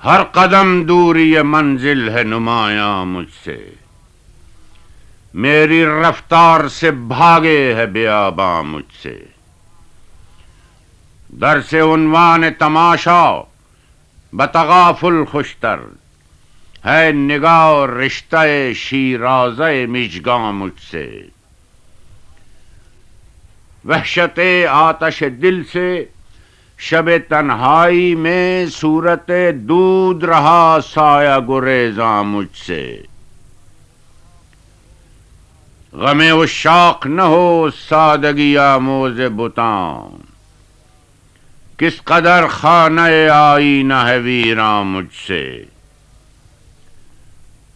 ہر قدم دوری منزل ہے نمایاں مجھ سے، میری رفتار سے بھاگے ہے بیاباں مجھ سے، در سے عنوان تماشا بتغافل خوشتر ہے نگاہ اور رشتہ شیرازہ مژگاں مجھ سے، وحشت آتش دل سے شب تنہائی میں صورت دود رہا سایہ گریزاں مجھ سے، غم عشاق نہ ہو سادگی آموز بتاں، کس قدر خانہ آئینہ ہے ویراں مجھ سے،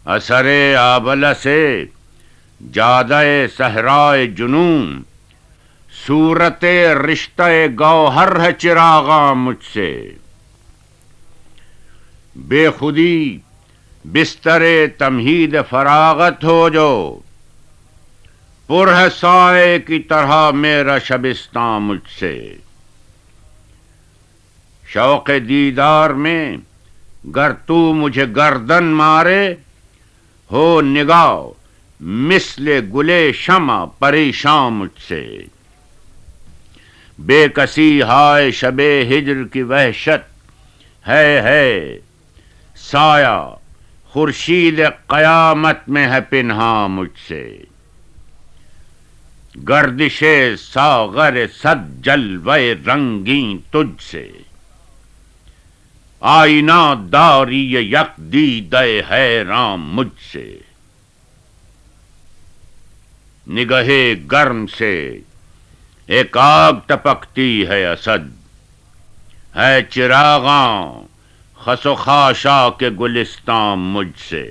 اثر آبلہ سے جادہ صحرائے جنون صورت رشتہ گوہر ہے چراغاں مجھ سے، بے خودی بستر تمہید فراغت ہو جو پر ہے سائے کی طرح میرا شبستاں مجھ سے، شوق دیدار میں گر تو مجھے گردن مارے ہو نگاہ مثل گلے شمع پریشاں مجھ سے، بے کسی ہائے شب ہجر کی وحشت ہے سایہ خورشید قیامت میں ہے پنہاں مجھ سے، گردش ساغر صد جلوہ رنگیں تجھ سے، آئینہ داری یک دیدہ حیراں مجھ سے، نگہ گرم سے ایک آگ ٹپکتی ہے اسد، ہے چراغاں خس و خاشاک گلستاں مجھ سے۔